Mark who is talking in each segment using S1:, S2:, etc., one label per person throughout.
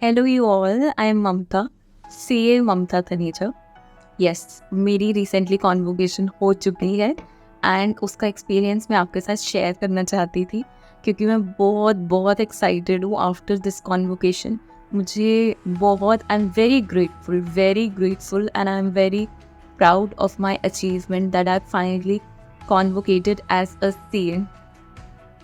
S1: Hello you all, I am Mamta, CA Mamta Taneja. Yes, मेरी recently convocation हो चुकी है एंड उसका एक्सपीरियंस मैं आपके साथ शेयर करना चाहती थी क्योंकि मैं बहुत बहुत एक्साइटेड हूँ आफ्टर दिस कॉन्वोकेशन। मुझे बहुत I am very grateful and I am very proud of my achievement that I finally convocated as a CA.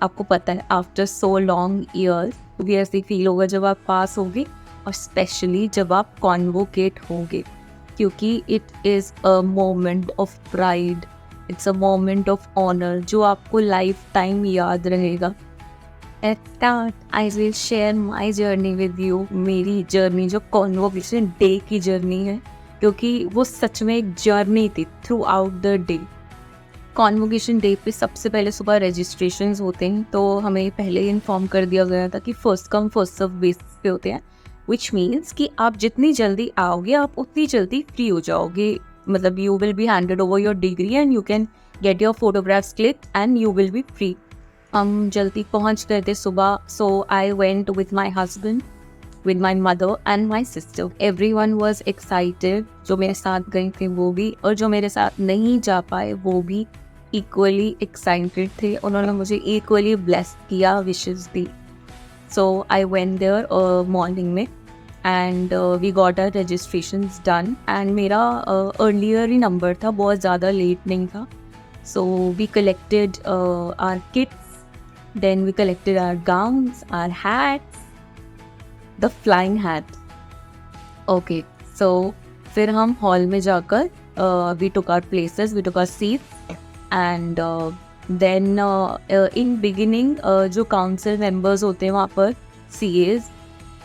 S1: आपको पता है आफ्टर सो लॉन्ग ईयर्स भी ऐसे फील होगा जब आप पास होगे और स्पेशली जब आप कॉन्वोकेट होगे, क्योंकि it is a moment of pride, it's a moment of honour जो आपको लाइफ टाइम याद रहेगा। At that I will share my journey with you. मेरी जर्नी जो कॉन्वोकेशन डे की जर्नी है, क्योंकि वो सच में एक जर्नी थी throughout the day. Convocation day पे सबसे पहले सुबह रजिस्ट्रेशंस होते हैं, तो हमें पहले ही इन्फॉर्म कर दिया गया था कि first come first serve basis पे होते हैं, विच मीन्स कि आप जितनी जल्दी आओगे आप उतनी जल्दी फ्री हो जाओगे। मतलब you will be handed over your degree and you can get your photographs click and you will be free. हम जल्दी पहुंच गए थे सुबह, so I went with my husband, with my mother and my sister. Everyone was excited. जो मेरे साथ गए थे वो भी, और जो मेरे साथ नहीं जा पाए वो भी equally excited थे। उन्होंने मुझे equally bless किया, wishes the. So I went there morning में and we got our registrations done and मेरा earlier ही number था, बहुत ज़्यादा late नहीं था। So we collected our kits, then we collected our gowns, our hats, the flying hat. Okay, so फिर हम हॉल में जाकर we took our places, we took our seats and then in beginning जो काउंसिल मेंबर्स होते हैं वहाँ पर, CAs,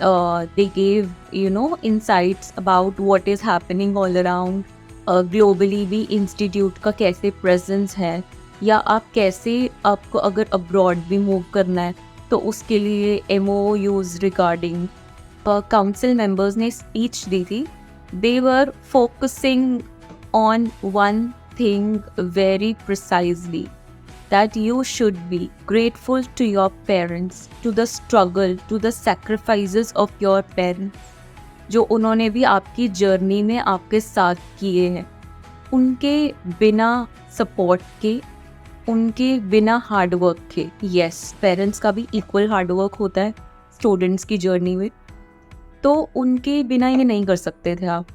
S1: they give insights about what is happening all around globally भी इंस्टीट्यूट का कैसे प्रेजेंस है, या आप कैसे, आपको अगर अब्रॉड भी मूव करना है तो उसके लिए MOUs रिगार्डिंग काउंसिल मेंबर्स ने स्पीच दी थी। They were focusing on one thing very precisely, that you should be grateful to your parents, to the struggle, to the sacrifices of your parents, जो उन्होंने भी आपकी जर्नी में आपके साथ किए हैं। उनके बिना सपोर्ट के, उनके बिना हार्डवर्क के, यस पेरेंट्स का भी इक्वल हार्डवर्क होता है स्टूडेंट्स की जर्नी में, तो उनके बिना ये नहीं कर सकते थे आप।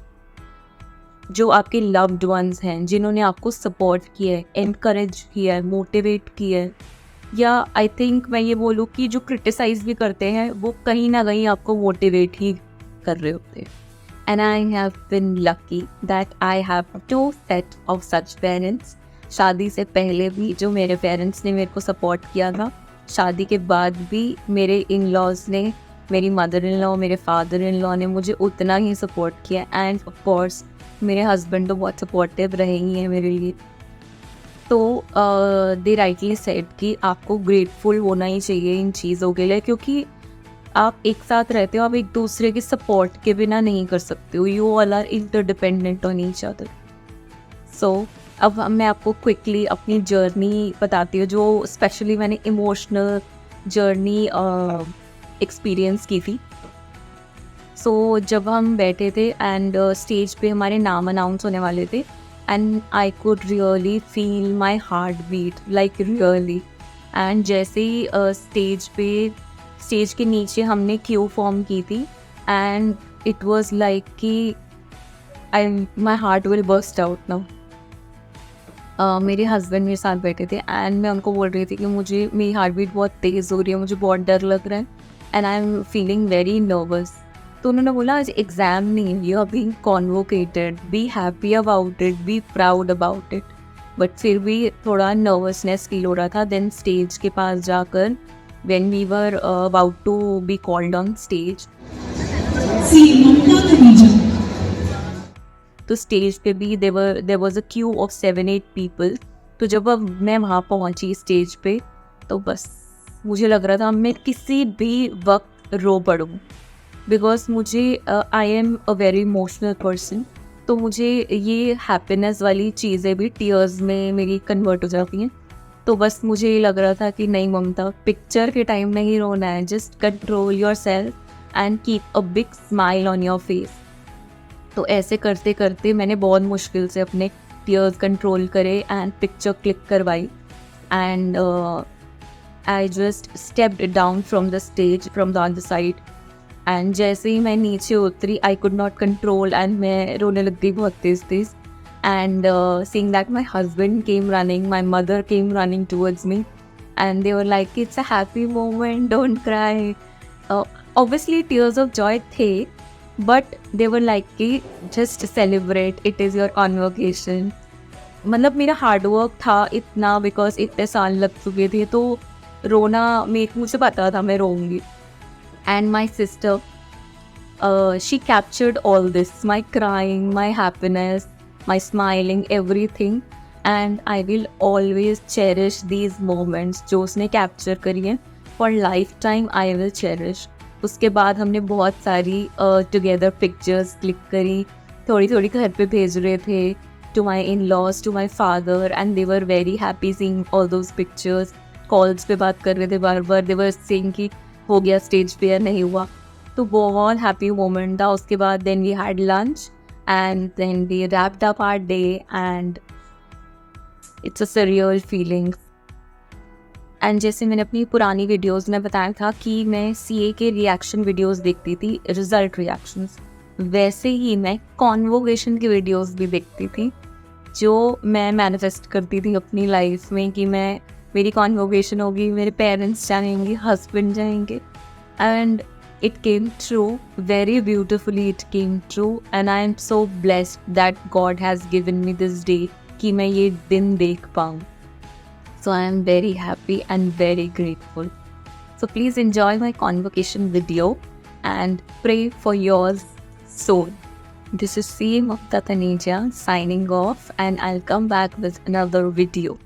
S1: जो आपके लव्ड वंस हैं, जिन्होंने आपको सपोर्ट किया है, एनकरेज किया है, मोटिवेट किया है, या आई थिंक मैं ये बोलूँ कि जो क्रिटिसाइज भी करते हैं वो कहीं ना कहीं आपको मोटिवेट ही कर रहे होते हैं। And I have been lucky that I have 2 set of such parents. शादी से पहले भी जो मेरे पेरेंट्स ने मेरे को सपोर्ट किया था, शादी के बाद भी मेरे इन लॉज ने, मेरी मदर इन लॉ, मेरे फादर इन लॉ ने मुझे उतना ही सपोर्ट किया। एंड ऑफ कोर्स मेरे हस्बैंड तो बहुत सपोर्टिव रहे ही हैं मेरे लिए। तो दे राइटली सेड कि आपको ग्रेटफुल होना ही चाहिए इन चीज़ों के लिए, क्योंकि आप एक साथ रहते हो, आप एक दूसरे के सपोर्ट के बिना नहीं कर सकते हो। You all are interdependent on each other. So अब मैं आपको क्विकली अपनी जर्नी बताती हूँ, जो स्पेशली मैंने इमोशनल जर्नी एक्सपीरियंस की थी। सो जब हम बैठे थे एंड स्टेज पे हमारे नाम अनाउंस होने वाले थे, and I could really feel my heart beat, like really. And जैसे ही स्टेज के नीचे हमने क्यू फॉर्म की थी, एंड इट वॉज लाइक कि my heart will burst out now. मेरे हस्बैंड मेरे साथ बैठे थे एंड मैं उनको बोल रही थी कि मुझे, मेरी हार्ट बीट बहुत तेज़ हो रही है, मुझे बहुत डर लग रहा है and I am feeling very nervous. तो उन्होंने बोला आज एग्ज़ाम नहीं है, you are being convocated, be happy about it, be proud about it. But फिर भी थोड़ा नर्वसनेस फील हो रहा था। देन स्टेज के पास जाकर when we were about to be called on stage, तो स्टेज पे भी there was a queue of 7-8 people. तो जब अब मैं वहाँ पहुँची स्टेज पे, तो बस मुझे लग रहा था मैं किसी भी वक्त रो पड़ूँ, बिकॉज मुझे I am a very emotional person. तो मुझे ये हैप्पीनेस वाली चीज़ें भी टीयर्स में मेरी कन्वर्ट हो जाती हैं। तो बस मुझे ये लग रहा था कि नहीं ममता, पिक्चर के टाइम नहीं रोना है, just control yourself, and keep a big smile on your face. तो ऐसे करते करते मैंने बहुत मुश्किल से अपने टीयर्स कंट्रोल करे एंड पिक्चर क्लिक करवाई। And I just stepped down from the stage from the other side. And जैसे ही मैं नीचे उतरी I could not control and मैं रोने लग गई बहुत तेज तेज। And seeing that my husband came running, my mother came running towards me and they were like it's a happy moment, don't cry. Obviously tears of Joy थे, but they were like कि just celebrate, it is your convocation. मतलब मेरा hard work था इतना, because इतने साल लग चुके थे, तो रोना मुझे पता था मैं रोऊंगी। And my sister, she captured all this, my crying, my happiness, my smiling, everything. And I will always cherish these moments जो उसने capture करी है, for lifetime I will cherish. उसके बाद हमने बहुत सारी together pictures click करी, थोड़ी थोड़ी घर पे भेज रहे थे to my in-laws, to my father, and they were very happy seeing all those pictures. Calls पे बात कर रहे थे बार बार, they were saying कि हो गया स्टेज पे या नहीं हुआ। तो बहुत हैप्पी मोमेंट था। उसके बाद then we had lunch and then we wrapped up our day and it's a surreal feeling. एंड जैसे मैंने अपनी पुरानी वीडियोस में बताया था कि मैं सीए के रिएक्शन वीडियोस देखती थी, रिजल्ट रिएक्शंस, वैसे ही मैं कॉन्वोकेशन की वीडियोस भी देखती थी, जो मैं मैनिफेस्ट करती थी अपनी लाइफ में कि मेरी कॉन्वोकेशन होगी, मेरे पेरेंट्स जाएंगे, हस्बैंड जाएंगे। And it came true, very beautifully it came true, and I am so blessed that God has given me this day कि मैं ये दिन देख पाऊँ। So I am very happy and very grateful. So please enjoy my convocation video and pray for yours soon. This is CA Mamta Taneja signing off, and I'll come back with another video.